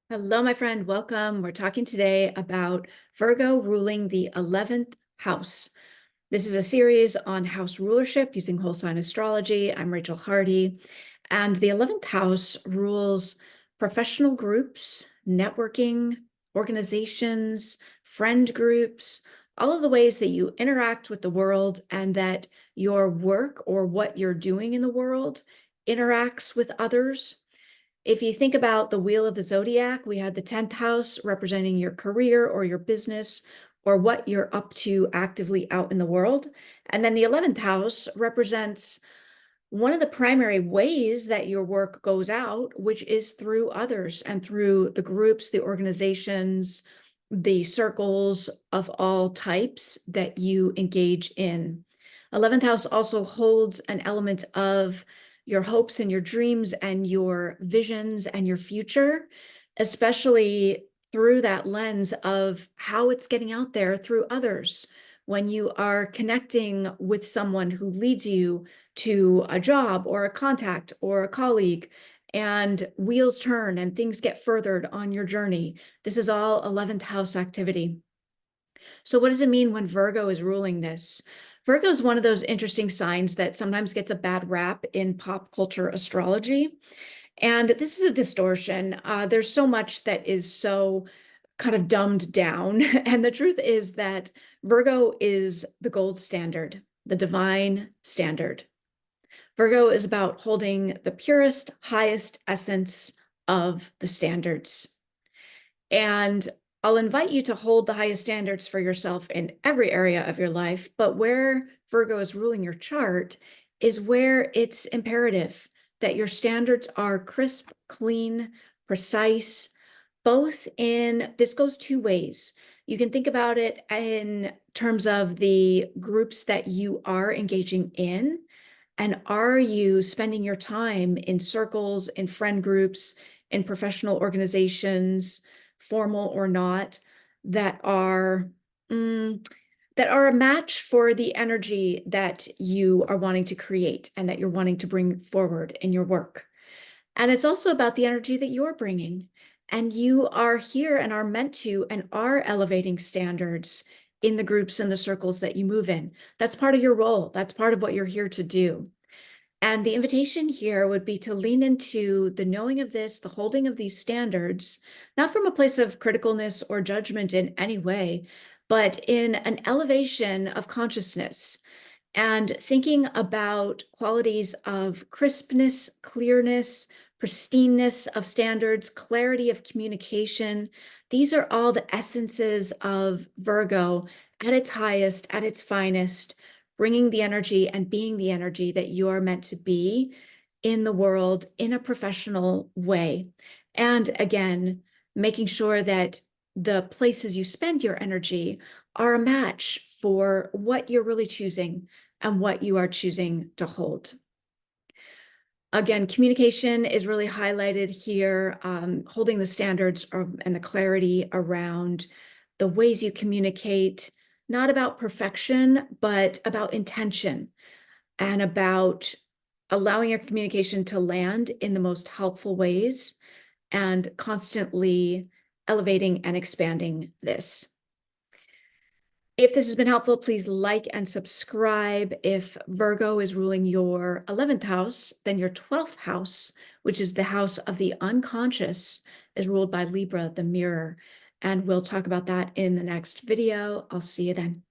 Hello, my friend. Welcome. We're talking today about Virgo ruling the 11th house. This is a series on house rulership using whole sign astrology. I'm Rachel Hardy, and the 11th house rules professional groups, networking, organizations, friend groups, all of the ways that you interact with the world and that your work or what you're doing in the world interacts with others. If you think about the wheel of the zodiac, we had the 10th house representing your career or your business or what you're up to actively out in the world. And then the 11th house represents one of the primary ways that your work goes out, which is through others and through the groups, the organizations, the circles of all types that you engage in. 11th house also holds an element of your hopes and your dreams and your visions and your future, especially through that lens of how it's getting out there through others. When you are connecting with someone who leads you to a job or a contact or a colleague, and wheels turn and things get furthered on your journey. This is all 11th house activity. So what does it mean when Virgo is ruling this? Virgo is one of those interesting signs that sometimes gets a bad rap in pop culture astrology. And this is a distortion. There's so much that is so kind of dumbed down. And the truth is that Virgo is the gold standard, the divine standard. Virgo is about holding the purest, highest essence of the standards. And I'll invite you to hold the highest standards for yourself in every area of your life, but where Virgo is ruling your chart is where it's imperative that your standards are crisp, clean, precise, both in, this goes two ways. You can think about it in terms of the groups that you are engaging in. And are you spending your time in circles, in friend groups, in professional organizations, formal or not, that are that are a match for the energy that you are wanting to create and that you're wanting to bring forward in your work? And it's also about the energy that you're bringing. And you are here and are meant to and are elevating standards in the groups and the circles that you move in. That's part of your role. That's part of what you're here to do. And the invitation here would be to lean into the knowing of this, the holding of these standards, not from a place of criticalness or judgment in any way, but in an elevation of consciousness and thinking about qualities of crispness, clearness, pristineness of standards, clarity of communication. These are all the essences of Virgo at its highest, at its finest, bringing the energy and being the energy that you are meant to be in the world in a professional way. And again, making sure that the places you spend your energy are a match for what you're really choosing and what you are choosing to hold. Again, communication is really highlighted here, holding the standards and the clarity around the ways you communicate, not about perfection, but about intention and about allowing your communication to land in the most helpful ways and constantly elevating and expanding this. If this has been helpful, please like and subscribe. If Virgo is ruling your 11th house, then your 12th house, which is the house of the unconscious, is ruled by Libra, the mirror. And we'll talk about that in the next video. I'll see you then.